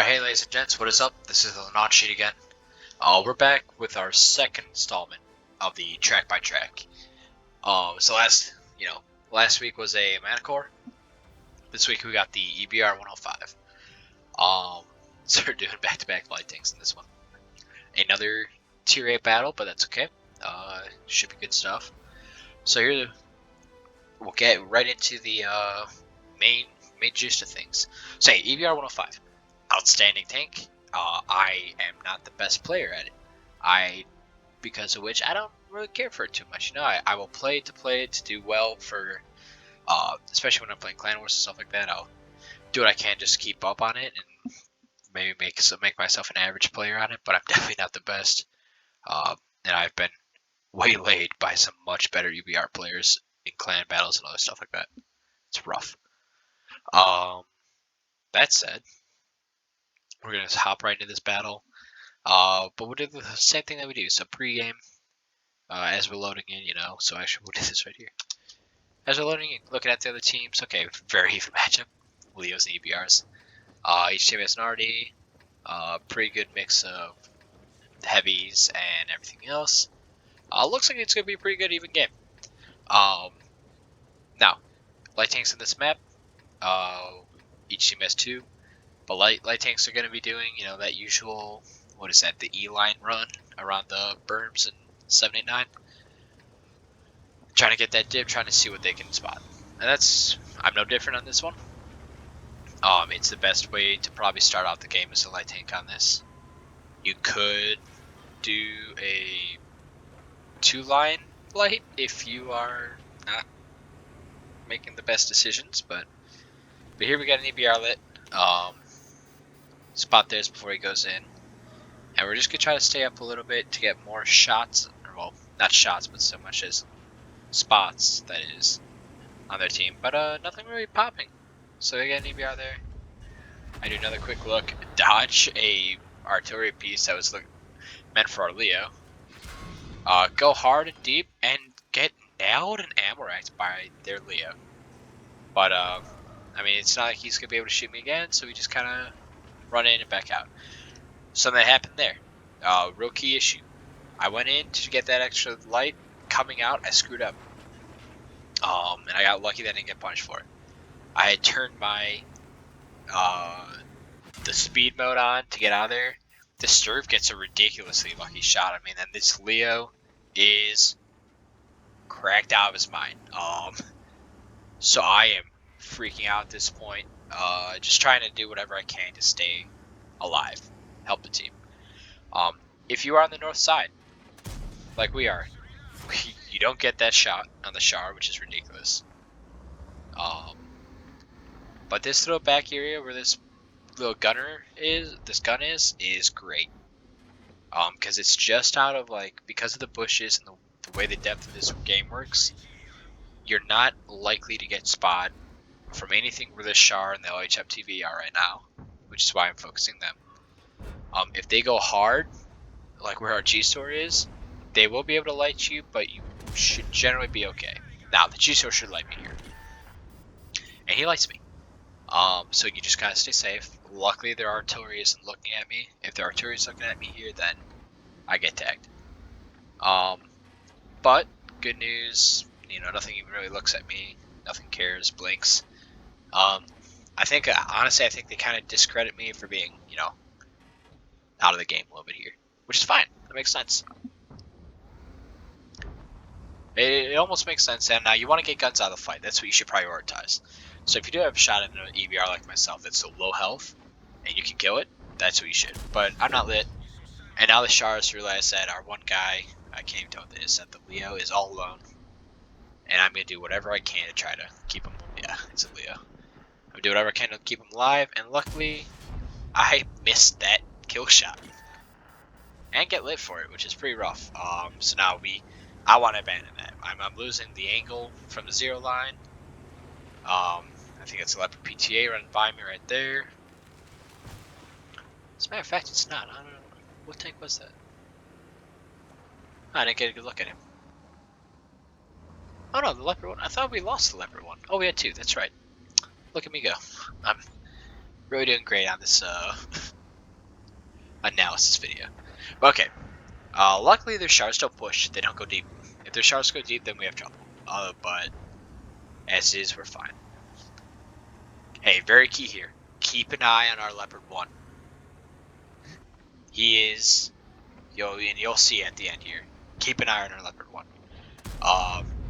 Alright, hey ladies and gents, what is up? This is the Not Sheet again. We're back with our second installment of the track by track. So last week was a Manticore. This week we got the EBR 105. So we're doing back-to-back light tanks in this one. Another tier 8 battle, but that's okay. Should be good stuff. So here we'll get right into the main gist of things. So hey, EBR 105. Outstanding tank. I am not the best player at it. Because of which I don't really care for it too much. You know, I will play it to do well for, especially when I'm playing Clan Wars and stuff like that. I'll do what I can just to keep up on it and maybe make myself an average player on it. But I'm definitely not the best. And I've been waylaid by some much better EBR players in clan battles and other stuff like that. It's rough. That said, we're gonna hop right into this battle. But we'll do the same thing that we do. So pre-game, as we're loading in, so actually we'll do this right here. As we're loading in, looking at the other teams, okay, very even matchup. Leos and EBRs. Each team has an RD, pretty good mix of heavies and everything else. Looks like it's going to be a pretty good even game. Now, light tanks in this map, each team has 2. But light tanks are going to be doing, that usual, what is that, the E-line run around the berms and 789. Trying to get that dip, trying to see what they can spot. And I'm no different on this one. It's the best way to probably start out the game as a light tank on this. You could do a 2-line light if you are not making the best decisions, but here we got an EBR lit. Spot theirs before he goes in, and we're just gonna try to stay up a little bit to get more shots, or well, not shots, but so much as spots, that is, on their team. But nothing really popping. So we got an EBR there. I do another quick look, dodge a artillery piece that was meant for our Leo. Go hard and deep and get nailed and ammo-racked by their Leo. But I mean, it's not like he's gonna be able to shoot me again, so we just kind of run in and back out. Something happened there. Real key issue. I went in to get that extra light. Coming out, I screwed up. And I got lucky that I didn't get punished for it. I had turned my the speed mode on to get out of there. The Sturf gets a ridiculously lucky shot. I mean, and this Leo is cracked out of his mind. So I am freaking out at this point. Just trying to do whatever I can to stay alive, help the team. If you are on the north side, like we are, you don't get that shot on the Char, which is ridiculous. But this little back area where this little gun is great. Because it's just out of because of the bushes and the way the depth of this game works, you're not likely to get spot from anything where the Char and the LHF TV are right now, which is why I'm focusing them. If they go hard, like where our G-Store is, they will be able to light you, but you should generally be okay. Now, the G-Store should light me here. And he lights me. So you just gotta stay safe. Luckily, their artillery isn't looking at me. If their artillery is looking at me here, then I get tagged. But, good news, nothing even really looks at me. Nothing cares, blinks. Honestly, I think they kind of discredit me for being, out of the game a little bit here. Which is fine. That makes sense. It almost makes sense. And now you want to get guns out of the fight. That's what you should prioritize. So if you do have a shot at an EBR like myself that's so low health, and you can kill it, that's what you should. But I'm not lit. And now the Chars, like I said, our one guy, I can't even tell what it is, that the Leo is all alone. And I'm going to do whatever I can to try to keep him. Yeah, it's a Leo. I'm going to do whatever I can to keep him alive. And luckily, I missed that kill shot. And get lit for it, which is pretty rough. So now I want to abandon that. I'm losing the angle from the 0 line. I think it's a Leopard PTA running by me right there. As a matter of fact, it's not. I don't know. What tank was that? I didn't get a good look at him. Oh no, the Leopard one. I thought we lost the Leopard one. Oh, we had 2. That's right. Look at me go. I'm really doing great on this analysis video. But okay. Luckily their shards don't push. They don't go deep. If their shards go deep, then we have trouble. But as it is, we're fine. Hey, very key here. Keep an eye on our Leopard 1. He is, you'll see at the end here. Keep an eye on our Leopard 1.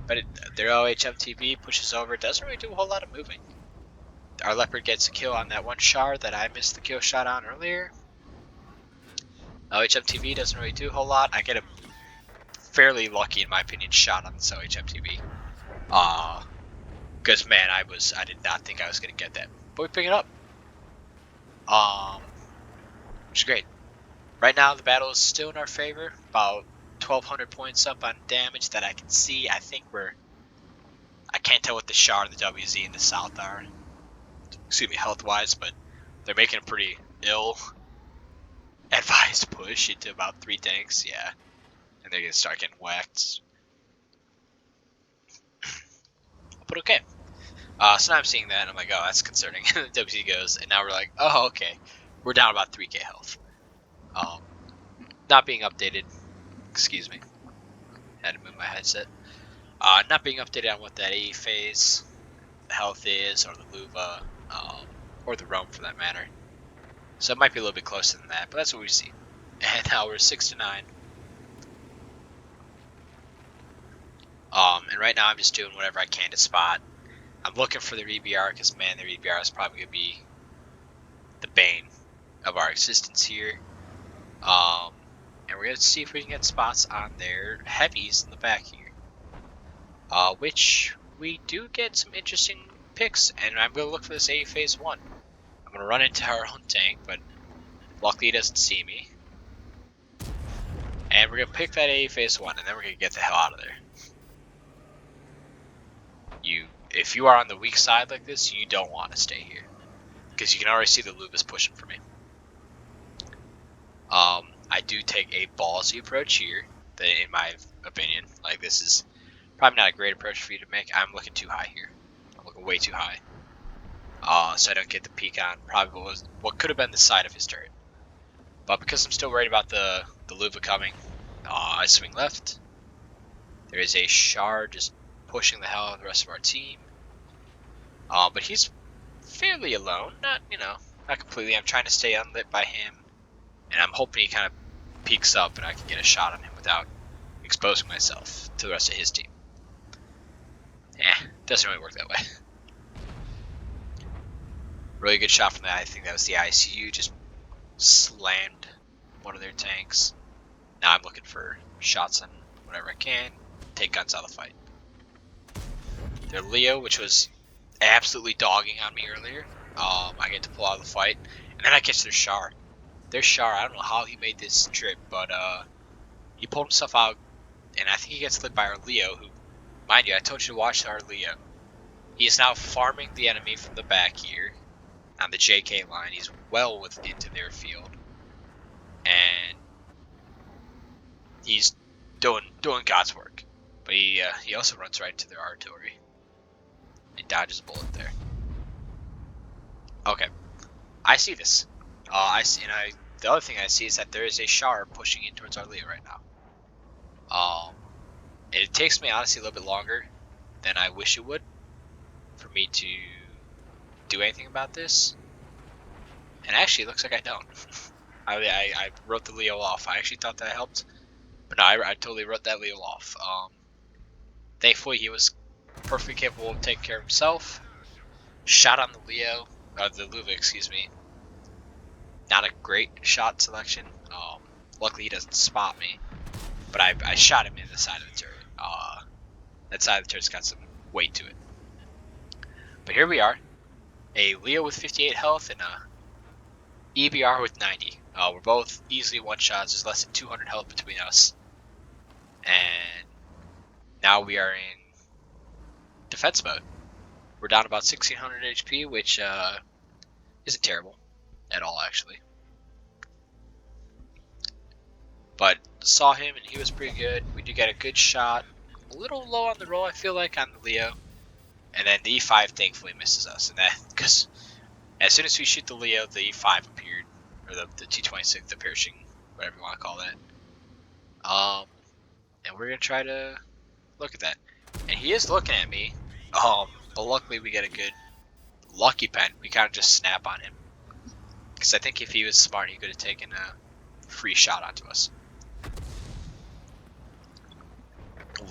But their OHMTV pushes over. Doesn't really do a whole lot of moving. Our Leopard gets a kill on that one shard that I missed the kill shot on earlier. OHMTV doesn't really do a whole lot. I get a fairly lucky, in my opinion, shot on this OHMTV. Because man, I did not think I was gonna get that, but we pick it up. Which is great. Right now, the battle is still in our favor. About 1,200 points up on damage that I can see. I think I can't tell what the shard, the WZ, and the South are. Excuse me, health-wise, but they're making a pretty ill-advised push into about 3 tanks, yeah. And they're gonna start getting whacked. But okay. So now I'm seeing that, and I'm like, oh, that's concerning. The WZ goes, and now we're like, oh, okay. We're down about 3k health. Not being updated. Excuse me. Had to move my headset. Not being updated on what that A phase health is, or the Luva, or the Roam for that matter. So it might be a little bit closer than that, but that's what we see. And now we're 6 to 9. And right now I'm just doing whatever I can to spot. I'm looking for their EBR because, man, their EBR is probably going to be the bane of our existence here. And we're going to see if we can get spots on their heavies in the back here. Which we do get some interesting picks, and I'm going to look for this A phase 1. I'm going to run into our own tank, but luckily he doesn't see me. And we're going to pick that A phase 1, and then we're going to get the hell out of there. If you are on the weak side like this, you don't want to stay here. Because you can already see the Luva's pushing for me. I do take a ballsy approach here, in my opinion. Like, this is probably not a great approach for you to make. I'm looking too high here. I'm looking way too high. So I don't get the peek on probably what could have been the side of his turret. But because I'm still worried about the Luva coming, I swing left. There is a shard just pushing the hell out of the rest of our team. But he's fairly alone. Not completely. I'm trying to stay unlit by him. And I'm hoping he kind of peeks up and I can get a shot on him without exposing myself to the rest of his team. Doesn't really work that way. Really good shot from that. I think that was the ICU. Just slammed one of their tanks. Now I'm looking for shots on whatever I can. Take guns out of the fight. Their Leo, which was absolutely dogging on me earlier. I get to pull out of the fight. And then I catch their Char. Their Char, I don't know how he made this trip, but he pulled himself out. And I think he gets lit by our Leo, who, mind you, I told you to watch our Leo. He is now farming the enemy from the back here on the JK line. He's well into their field. And he's doing God's work. But he also runs right into their artillery. He dodges a bullet there. Okay, I see this. The other thing I see is that there is a Char pushing in towards our Leo right now. It takes me honestly a little bit longer than I wish it would for me to do anything about this. And actually, it looks like I don't. I wrote the Leo off. I actually thought that helped, but no, I totally wrote that Leo off. Thankfully, he was perfectly capable of taking care of himself. Shot on the Leo, the Luva, excuse me. Not a great shot selection. Luckily, he doesn't spot me, but I shot him in the side of the turret. That side of the turret's got some weight to it. But here we are, a Leo with 58 health and a EBR with 90. We're both easily one shots. There's less than 200 health between us, and now we are in defense mode. We're down about 1600 HP, which isn't terrible at all, actually. But saw him, and he was pretty good. We do get a good shot. A little low on the roll, I feel like, on the Leo. And then the E5 thankfully misses us. And that, because as soon as we shoot the Leo, the E5 appeared. or the T26, the piercing, whatever you want to call that. And we're gonna try to look at that. And he is looking at me. But luckily we get a good lucky pen. We kind of just snap on him. Because I think if he was smart, he could have taken a free shot onto us.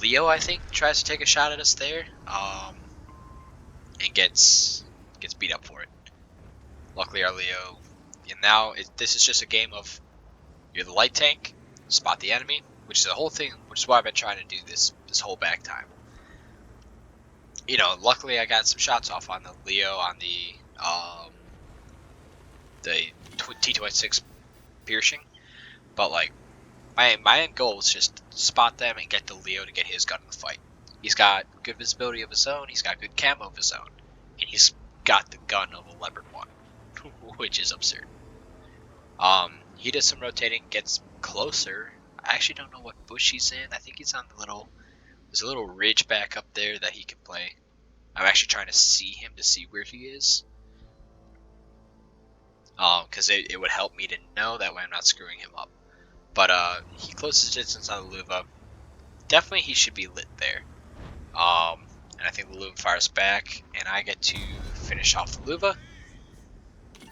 Leo, I think, tries to take a shot at us there, and gets beat up for it. Luckily, our Leo, and now this is just a game of you're the light tank, spot the enemy, which is the whole thing, which is why I've been trying to do this whole back time. You know, luckily I got some shots off on the Leo on the T26 piercing, but like my end goal is just spot them and get the Leo to get his gun in the fight. He's got good visibility of his own, he's got good camo of his own, and he's got the gun of a Leopard 1, which is absurd. He does some rotating, gets closer. I actually don't know what bush he's in. I think he's on there's a little ridge back up there that he can play. I'm actually trying to see him to see where he is. Because it would help me to know, that way I'm not screwing him up. But he closes distance on the Luva. Definitely he should be lit there. And I think the Luva fires back, and I get to finish off the Luva.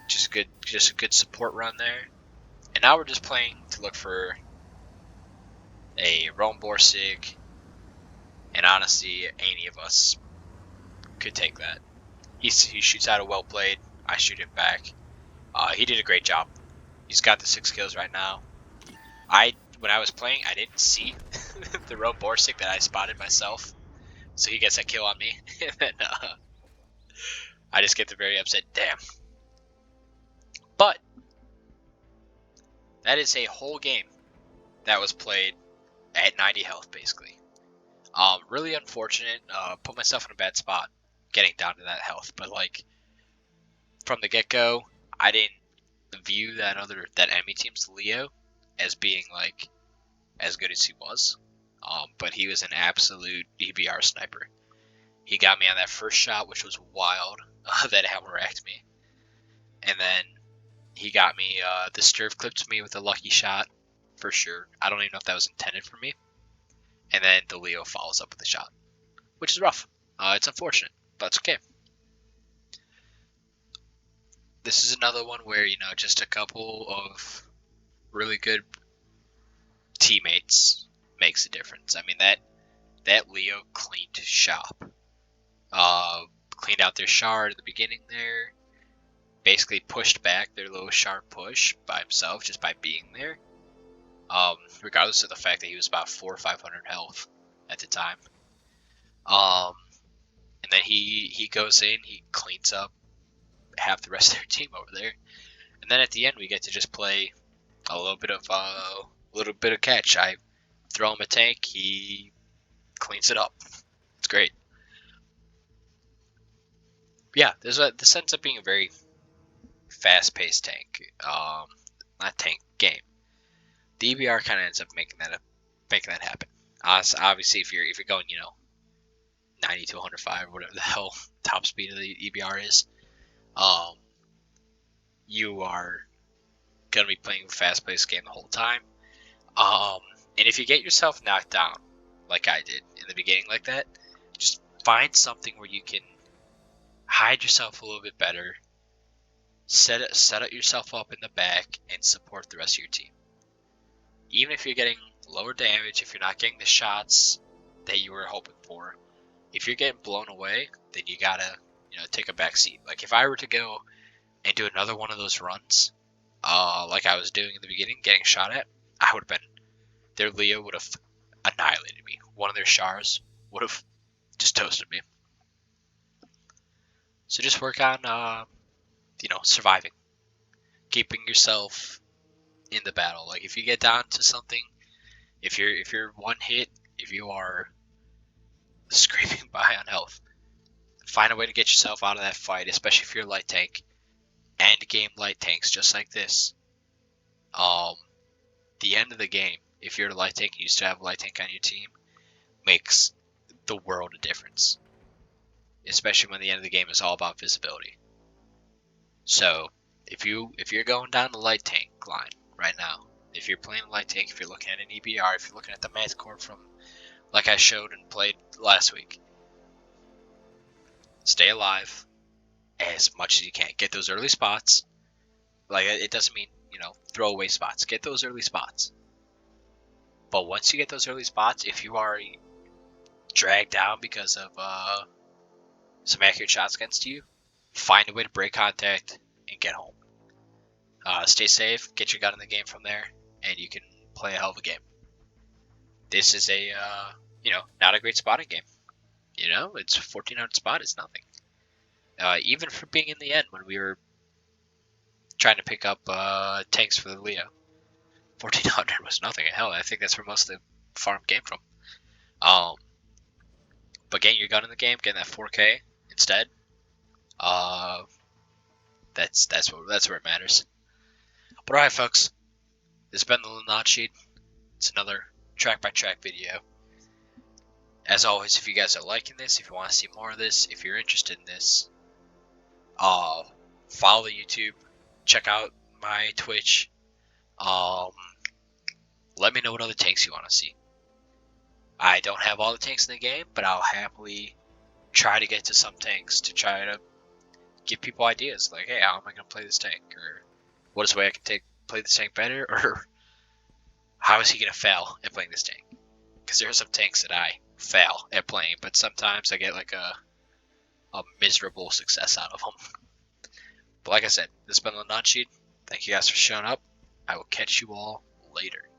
Just a good support run there. And now we're just playing to look for a Rome Borsig, and honestly, any of us could take that. He shoots out a well played. I shoot him back. He did a great job. He's got the 6 kills right now. When I was playing, I didn't see the Rome Borsig that I spotted myself, so he gets a kill on me, and then I just get the very upset. Damn. But that is a whole game that was played at 90 health, basically. Really unfortunate. Put myself in a bad spot getting down to that health, but like from the get-go, I didn't view that enemy team's Leo as being like as good as he was. But he was an absolute EBR sniper. He got me on that first shot, which was wild. That hammer-racked me, and then he got me. The Sturf clipped me with a lucky shot for sure. I don't even know if that was intended for me. And then the Leo follows up with a shot, which is rough. It's unfortunate, but it's okay. This is another one where, you know, just a couple of really good teammates makes a difference. I mean, that Leo cleaned shop. Cleaned out their shard at the beginning there. Basically pushed back their little shard push by himself just by being there. Regardless of the fact that he was about 400 or 500 health at the time. And then he goes in, he cleans up half the rest of their team over there, and then at the end we get to just play a little bit of catch. I throw him a tank, he cleans it up. It's great. Yeah, this ends up being a very fast-paced tank, not tank game. The EBR kind of ends up making that happen. Obviously, if you're going, 90 to 105 or whatever the hell top speed of the EBR is, you are gonna be playing a fast-paced game the whole time. And if you get yourself knocked down, like I did in the beginning, like that, just find something where you can hide yourself a little bit better, set yourself up in the back, and support the rest of your team. Even if you're getting lower damage, if you're not getting the shots that you were hoping for, if you're getting blown away, then you gotta, take a back seat. Like if I were to go and do another one of those runs, like I was doing in the beginning, getting shot at, I would have been, their Leo would have annihilated me. One of their Shars would have just toasted me. So just work on, surviving, keeping yourself in the battle. Like if you get down to something, if you're one hit, if you are scraping by on health, find a way to get yourself out of that fight, especially if you're a light tank. End game light tanks just like this. The end of the game, if you're a light tank and you used to have a light tank on your team, makes the world a difference. Especially when the end of the game is all about visibility. So if you're going down the light tank line right now, if you're playing light tank, if you're looking at an EBR, if you're looking at the math core from like I showed and played last week, stay alive as much as you can. Get those early spots. Like, it doesn't mean, throw away spots. Get those early spots. But once you get those early spots, if you are dragged down because of some accurate shots against you, find a way to break contact and get home. Stay safe, get your gun in the game from there, and you can play a hell of a game. This is a, not a great spotting game. It's 1400 spot is nothing. Even for being in the end when we were trying to pick up tanks for the Leo, 1400 was nothing. Hell, I think that's where most of the farm came from. But getting your gun in the game, getting that 4K instead, that's where it matters. But alright, folks, this has been the Not Sheet. It's another track by track video. As always, if you guys are liking this, if you want to see more of this, if you're interested in this, follow the YouTube, check out my Twitch. Let me know what other tanks you want to see. I don't have all the tanks in the game, but I'll happily try to get to some tanks to try to give people ideas. Like, hey, how am I going to play this tank? Or what is the way I can play this tank better? Or how is he going to fail at playing this tank? Because there are some tanks that I fail at playing, but sometimes I get like a miserable success out of them. But like I said, this has been the Not Sheet. Thank you guys for showing up. I will catch you all later.